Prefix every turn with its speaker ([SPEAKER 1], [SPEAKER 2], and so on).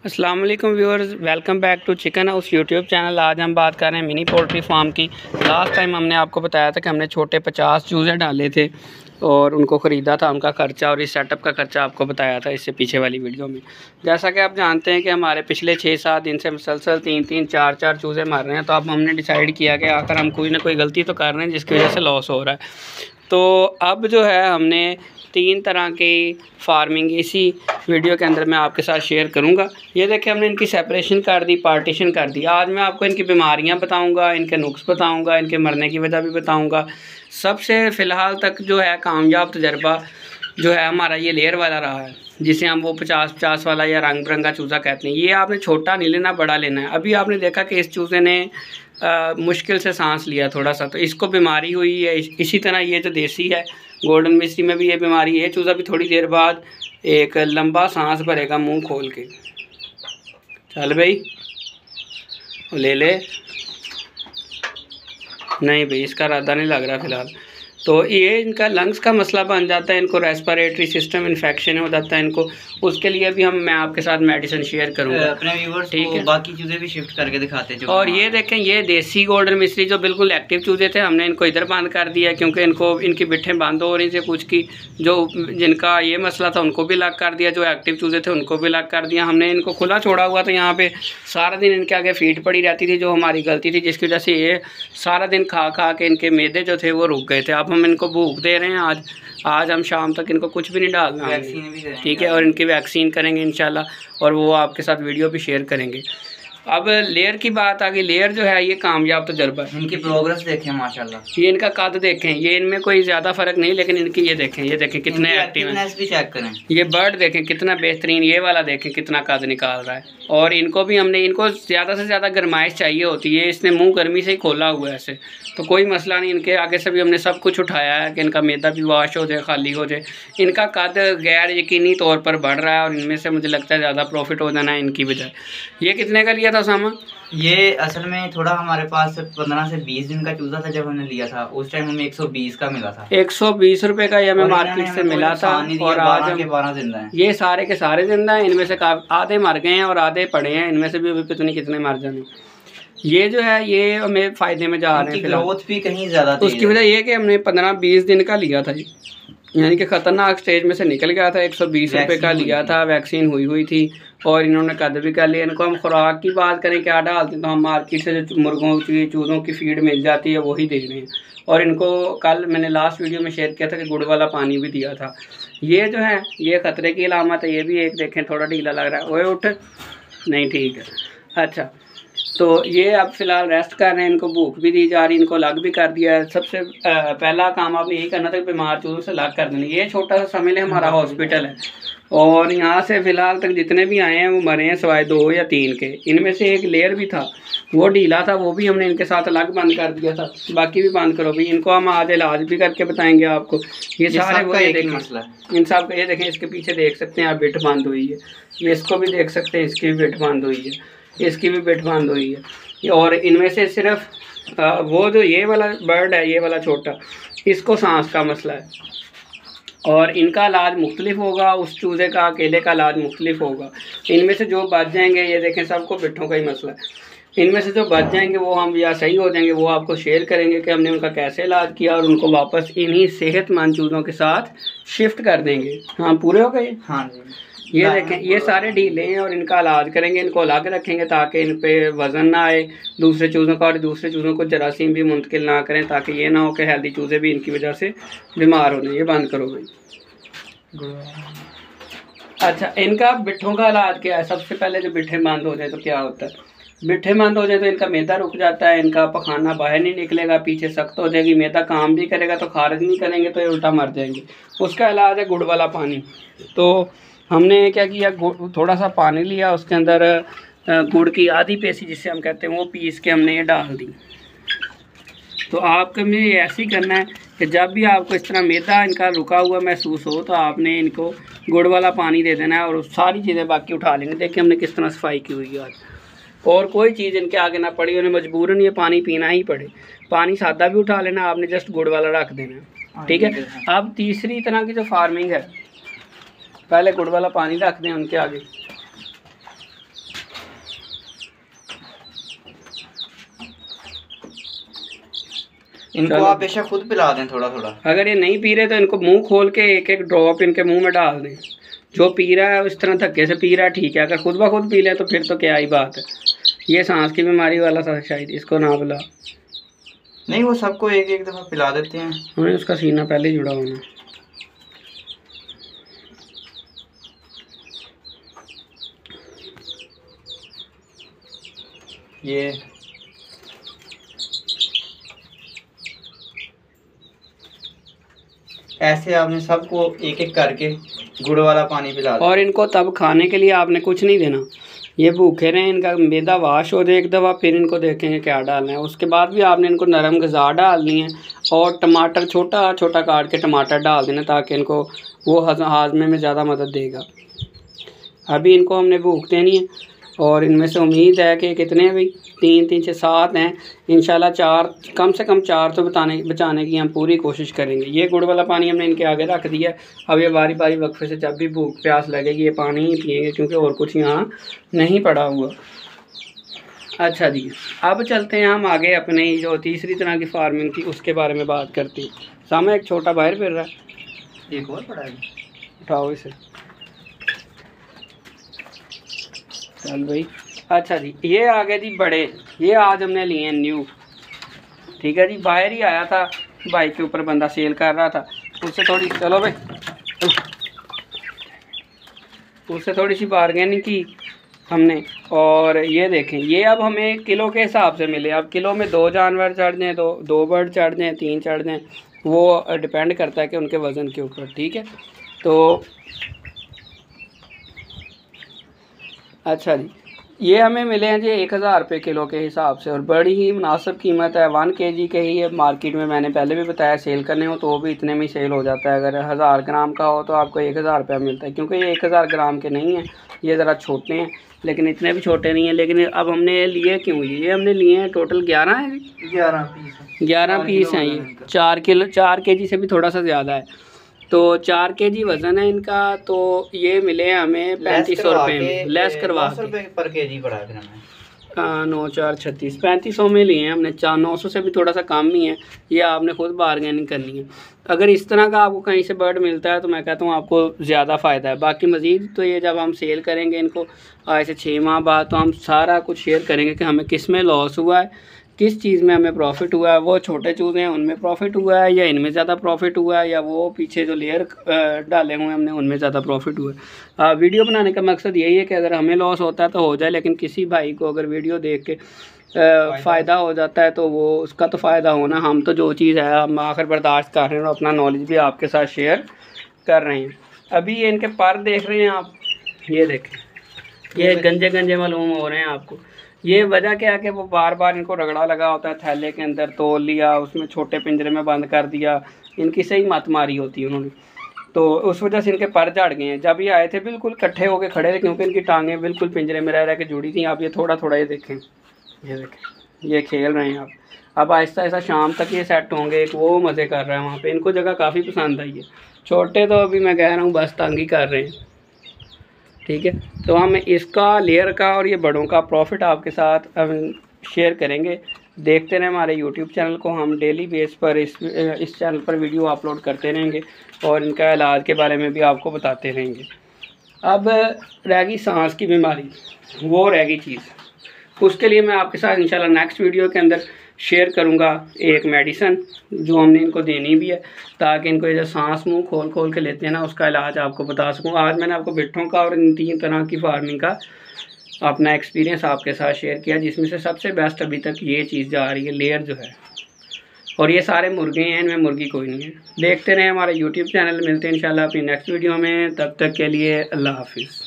[SPEAKER 1] अस्सलाम वालेकुम viewers, welcome back to chicken house YouTube channel. आज हम बात कर रहे हैं मिनी पोल्ट्री फार्म की। लास्ट टाइम हमने आपको बताया था कि हमने छोटे 50 चूज़े डाले थे और उनको ख़रीदा था, उनका ख़र्चा और इस सेटअप का ख़र्चा आपको बताया था इससे पीछे वाली वीडियो में। जैसा कि आप जानते हैं कि हमारे पिछले 6-7 दिन से मुसलसल 3-3, 4-4 चूज़े मर रहे हैं। तो अब हमने डिसाइड किया कि आखिर हम कोई ना कोई गलती तो कर रहे हैं जिसकी वजह से लॉस हो रहा है। तो अब जो है हमने 3 तरह की फार्मिंग इसी वीडियो के अंदर मैं आपके साथ शेयर करूंगा। ये देखिए, हमने इनकी सेपरेशन कर दी, पार्टीशन कर दी। आज मैं आपको इनकी बीमारियां बताऊंगा, इनके नुक्स बताऊंगा, इनके मरने की वजह भी बताऊंगा। सबसे फ़िलहाल तक जो है कामयाब तजर्बा जो है हमारा ये लेयर वाला रहा है, जिसे हम वो 50-50 वाला या रंग बिरंगा चूज़ा कहते हैं। ये आपने छोटा नहीं लेना, बड़ा लेना है। अभी आपने देखा कि इस चूज़े ने मुश्किल से सांस लिया थोड़ा सा, तो इसको बीमारी हुई है। इसी तरह ये जो देसी है गोल्डन मिस्ट्री में भी ये बीमारी है। ये चूज़ा भी थोड़ी देर बाद एक लंबा सांस भरेगा मुंह खोल के। चल भाई ले ले। नहीं भाई, इसका इरादा नहीं लग रहा फ़िलहाल। तो ये इनका लंग्स का मसला बन जाता है, इनको रेस्पिरेटरी सिस्टम इन्फेक्शन हो जाता है इनको। उसके लिए भी मैं आपके साथ मेडिसिन शेयर करूंगा
[SPEAKER 2] अपने व्यूअर्स,
[SPEAKER 1] ठीक है।
[SPEAKER 2] बाकी चूज़े भी शिफ्ट करके दिखाते हैं।
[SPEAKER 1] और ये देखें, ये देसी गोल्डन मिस्ट्री जो बिल्कुल एक्टिव चूज़े थे, हमने इनको इधर बंद कर दिया क्योंकि इनको इनकी बिट्ठें बंद हो रही थी कुछ की। जो जिनका ये मसला था उनको भी लॉक कर दिया, जो एक्टिव चूज़े थे उनको भी लॉक कर दिया। हमने इनको खुला छोड़ा हुआ था, यहाँ पे सारा दिन इनके आगे फीड पड़ी रहती थी, जो हमारी गलती थी, जिसकी वजह से ये सारा दिन खा खा के इनके मैदे जो थे वो रुक गए थे। अब हम इनको भूख दे रहे हैं। आज हम शाम तक इनको कुछ भी नहीं डालना है, ठीक है। और इनकी वैक्सीन करेंगे इंशाल्लाह, और वो आपके साथ वीडियो भी शेयर करेंगे। अब लेयर की बात आ गई। लेयर जो है ये कामयाब तजर्बा है।
[SPEAKER 2] इनकी प्रोग्रेस देखें माशाल्लाह।
[SPEAKER 1] ये इनका कद देखें, ये इनमें कोई ज़्यादा फ़र्क नहीं, लेकिन इनकी ये देखें कितने एक्टिव हैं।
[SPEAKER 2] भी चेक करें।
[SPEAKER 1] ये बर्ड देखें कितना बेहतरीन, ये वाला देखें कितना कद निकाल रहा है। और इनको भी हमने, इनको ज़्यादा से ज़्यादा गर्माइश चाहिए होती है, इसने मुंह गर्मी से ही खोला हुआ है ऐसे, तो कोई मसला नहीं। इनके आगे से भी हमने सब कुछ उठाया है कि इनका मैदा भी वाश हो जाए, खाली हो जाए। इनका कद गैर यकीनी तौर पर बढ़ रहा है और इनमें से मुझे लगता है ज़्यादा प्रॉफिट हो जाना है इनकी बजाय। ये कितने का लिया था सामा?
[SPEAKER 2] ये असल में थोड़ा हमारे पास 15 से 20 दिन का चूज़ा था जब हमने लिया था। उस टाइम हमें 120 का मिला था।
[SPEAKER 1] 120 रुपये का ये हमें मार्केट से मिला था। और आज
[SPEAKER 2] के 12 जिंदा हैं।
[SPEAKER 1] ये सारे के सारे जिंदा हैं। इनमें से आधे मर गए हैं और आधे पड़े हैं। इनमें से भी अभी पता नहीं कितने मर जाने। ये जो है ये हमें फ़ायदे में जा रहे हैं।
[SPEAKER 2] ग्रोथ भी कहीं ज़्यादा,
[SPEAKER 1] उसकी वजह ये कि हमने 15-20 दिन का लिया था, यानी कि ख़तरनाक स्टेज में से निकल गया था। 120 रुपये का लिया था, वैक्सीन हुई थी और इन्होंने कद भी कर लिया। इनको हम खुराक की बात करें क्या डालते हैं, तो हम मार्केट से जो मुर्गों की चूज़ों की फीड मिल जाती है वही दे रहे हैं। और इनको कल मैंने लास्ट वीडियो में शेयर किया था कि गुड़ वाला पानी भी दिया था। ये जो है ये ख़तरे की अलामत है। ये भी एक देखें थोड़ा ढीला लग रहा है। ओए उठ, नहीं ठीक है। अच्छा, तो ये अब फ़िलहाल रेस्ट कर रहे हैं। इनको भूख भी दी जा रही है, इनको अलग भी कर दिया है। सबसे पहला काम आपने यही करना था कि बीमार चूज़ों से अलग कर देना। ये छोटा सा समझ लें हमारा हॉस्पिटल है, और यहाँ से फ़िलहाल तक जितने भी आए हैं वो मरे हैं सिवाय 2 या 3 के। इनमें से एक लेयर भी था, वो ढीला था, वो भी हमने इनके साथ अलग बंद कर दिया था। बाकी भी बंद करो भी। इनको हम आज इलाज भी करके बताएंगे आपको। ये सारे वो ये देखें मसला है इन सब का। ये देखें, इसके पीछे देख सकते हैं आप, बिट बंद हुई है। ये इसको भी देख सकते हैं, इसकी भी बिट बंद हुई है, इसकी भी बिट बंद हुई है। और इनमें से सिर्फ वो जो ये वाला बर्ड है, ये वाला छोटा, इसको सांस का मसला है और इनका इलाज मुख्तलिफ होगा। उस चूज़े का अकेले का इलाज मुख्तलिफ होगा। इनमें से जो बच जाएंगे, ये देखें सबको बिट्ठों का ही मसला है। इनमें से जो बच जाएंगे वो हम या सही हो जाएंगे, वो आपको शेयर करेंगे कि हमने उनका कैसे इलाज किया और उनको वापस इन्हीं सेहतमंद चूज़ों के साथ शिफ्ट कर देंगे। हाँ, पूरे हो गए।
[SPEAKER 2] हाँ जी।
[SPEAKER 1] ये देखें, ये सारे ढीले हैं और इनका इलाज करेंगे, इनको अलग रखेंगे ताकि इन पे वज़न ना आए दूसरे चूज़ों का, और दूसरे चूज़ों को जरासीम भी मुंतकिल ना करें, ताकि ये ना हो कि हेल्दी चूज़े भी इनकी वजह से बीमार हो जाए। ये बंद करो भाई। अच्छा, इनका बिट्ठों का इलाज क्या है? सबसे पहले जो बिट्ठे बंद हो जाए तो क्या होता है? बिट्ठे बंद हो जाए तो इनका मैदा रुक जाता है, इनका पखाना बाहर नहीं निकलेगा, पीछे सख्त हो जाएगी, मैदा काम भी करेगा तो खारिज नहीं करेंगे तो ये उल्टा मर जाएंगे। उसका इलाज है गुड़ वाला पानी। तो हमने क्या किया, थोड़ा सा पानी लिया, उसके अंदर गुड़ की आधी पेसी जिसे हम कहते हैं वो पीस के हमने ये डाल दी। तो आपको में ऐसे ही करना है कि जब भी आपको इस तरह मैदा इनका रुका हुआ महसूस हो तो आपने इनको गुड़ वाला पानी दे देना है और सारी चीज़ें बाकी उठा लेंगे। देखिए हमने किस तरह सफाई की हुई है आज। और कोई चीज़ इनके आगे ना पड़ी, उन्हें मजबूरन ये पानी पीना ही पड़े। पानी सादा भी उठा लेना, आपने जस्ट गुड़ वाला रख देना, ठीक है। अब तीसरी तरह की जो फार्मिंग है, पहले गुड़ वाला पानी रख दें उनके आगे।
[SPEAKER 2] इनको
[SPEAKER 1] चलो।
[SPEAKER 2] आप बेशक खुद पिला दें थोड़ा थोड़ा।
[SPEAKER 1] अगर ये नहीं पी रहे तो इनको मुंह खोल के एक एक ड्रॉप इनके मुंह में डाल दें। जो पी रहा है इस तरह धक्के से पी रहा है ठीक है, अगर खुद ब खुद पी ले तो फिर तो क्या ही बात है। ये सांस की बीमारी वाला था शायद, इसको ना पिला।
[SPEAKER 2] नहीं, वो सबको एक एक दफ़ा पिला देते हैं।
[SPEAKER 1] उन्हें उसका सीना पहले ही जुड़ा होना।
[SPEAKER 2] ये ऐसे आपने सबको एक एक करके गुड़ वाला पानी पिला दिया।
[SPEAKER 1] और इनको तब खाने के लिए आपने कुछ नहीं देना, ये भूखे रहे, इनका मैदा वाश हो जाए एक दफ़ा, फिर इनको देखेंगे क्या डालना है। उसके बाद भी आपने इनको नरम ग़िज़ा डालनी है और टमाटर छोटा छोटा काट के टमाटर डाल देना ताकि इनको वो हाजमे में ज़्यादा मदद देगा। अभी इनको हमने भूख देनी है और इनमें से उम्मीद है कि कितने भाई 3 3 से 7 हैं, इंशाल्लाह 4 कम से कम 4 तो बचाने की हम पूरी कोशिश करेंगे। ये गुड़ वाला पानी हमने इनके आगे रख दिया है। अब ये बारी बारी वक्फे से जब भी भूख प्यास लगेगी ये पानी ही पिएंगे क्योंकि और कुछ यहाँ नहीं पड़ा हुआ। अच्छा जी, अब चलते हैं हम आगे अपने जो तीसरी तरह की फार्मिंग थी उसके बारे में बात करते हैं। सामने एक छोटा बाहर फिर रहा है,
[SPEAKER 2] एक और पड़ा है,
[SPEAKER 1] उठाओ इसे। चल भाई, अच्छा जी, ये आ गए जी बड़े, ये आज हमने लिए हैं न्यू। ठीक है जी, बाहर ही आया था, बाइक के ऊपर बंदा सेल कर रहा था, उससे थोड़ी, चलो भाई, उससे थोड़ी सी बार्गेनिंग की हमने। और ये देखें, ये अब हमें किलो के हिसाब से मिले। अब किलो में 2 जानवर चढ़ जाएँ, दो बर्ड चढ़ जाएँ, 3 चढ़ जाएँ, वो डिपेंड करता है कि उनके वज़न के ऊपर। ठीक है, तो अच्छा जी, ये हमें मिले हैं जी 1000 रुपये किलो के हिसाब से और बड़ी ही मुनासिब कीमत है। 1 kg के ही है मार्केट में, मैंने पहले भी बताया सेल करने हो तो वो भी इतने में ही सेल हो जाता है। अगर 1000 ग्राम का हो तो आपको 1000 रुपया मिलता है, क्योंकि ये 1000 ग्राम के नहीं हैं, ये ज़रा छोटे हैं, लेकिन इतने भी छोटे नहीं हैं। लेकिन अब हमने लिए क्यों, ये हमने लिए हैं टोटल 11 हैं जी, 11 पीस हैं। ये 4 kg से भी थोड़ा सा ज़्यादा है, तो 4 kg वज़न है इनका। तो ये मिले हमें 3500 रुपये में, लेस करवा के
[SPEAKER 2] पर केजी पड़ा है फिर हमें।
[SPEAKER 1] 9 4 36 3500 में लिए हैं हमने। 900 से भी थोड़ा सा कम ही है, ये आपने खुद बार्गेनिंग करनी है। अगर इस तरह का आपको कहीं से बर्ड मिलता है तो मैं कहता हूँ आपको ज़्यादा फ़ायदा है। बाकी मज़ीद तो ये जब हम सेल करेंगे इनको ऐसे 6 माह बाद, तो हम सारा कुछ शेयर करेंगे कि हमें किस में लॉस हुआ है, किस चीज़ में हमें प्रॉफिट हुआ है। वो छोटे चूज़े हैं उनमें प्रॉफिट हुआ है या इनमें ज़्यादा प्रॉफिट हुआ है, या वो पीछे जो लेयर डाले हुए हैं हमने उनमें ज़्यादा प्रॉफिट हुआ है। वीडियो बनाने का मकसद यही है कि अगर हमें लॉस होता है तो हो जाए, लेकिन किसी भाई को अगर वीडियो देख के फ़ायदा हो जाता है तो वो उसका तो फ़ायदा होना। हम तो जो चीज़ है हम आखिर बर्दाश्त कर रहे हैं और अपना नॉलेज भी आपके साथ शेयर कर रहे हैं। अभी ये इनके पर देख रहे हैं आप, ये देखें, ये गंजे गंजे मालूम हो रहे हैं आपको। ये वजह क्या है कि वो बार बार इनको रगड़ा लगा होता है, थैले के अंदर तोल लिया, उसमें छोटे पिंजरे में बंद कर दिया, इनकी सही मत मारी होती है उन्होंने, तो उस वजह से इनके पर झड़ गए हैं। जब ये आए थे बिल्कुल इकट्ठे होकर खड़े थे क्योंकि इनकी टांगें बिल्कुल पिंजरे में रह रह के जुड़ी थी। आप ये थोड़ा थोड़ा ये देखें, ये देखें, ये खेल रहे हैं आप। अब आहिस्ता आहिस्ता शाम तक ये सेट होंगे, एक वो मज़े कर रहे हैं वहाँ पे, इनको जगह काफ़ी पसंद आई है। छोटे तो अभी मैं कह रहा हूँ बस तंग ही कर रहे हैं। ठीक है, तो हम इसका, लेयर का और ये बड़ों का प्रॉफिट आपके साथ शेयर करेंगे। देखते रहें हमारे यूट्यूब चैनल को, हम डेली बेस पर इस चैनल पर वीडियो अपलोड करते रहेंगे और इनका इलाज के बारे में भी आपको बताते रहेंगे। अब रहेगी सांस की बीमारी, वो रहेगी चीज़, उसके लिए मैं आपके साथ इंशाल्लाह नेक्स्ट वीडियो के अंदर शेयर करूंगा एक मेडिसन जो हमने इनको देनी भी है, ताकि इनको ये जो सांस मुंह खोल खोल के लेते हैं ना उसका इलाज आपको बता सकूं। आज मैंने आपको बिट्ठों का और इन 3 तरह की फार्मिंग का अपना एक्सपीरियंस आपके साथ शेयर किया, जिसमें से सबसे बेस्ट अभी तक ये चीज़ जा रही है, लेयर जो है। और ये सारे मुर्गे हैं, इनमें मुर्गी कोई नहीं है। देखते रहें हमारे यूट्यूब चैनल, मिलते हैं इंशाल्लाह अपनी नेक्स्ट वीडियो में। तब तक के लिए अल्लाह हाफिज़।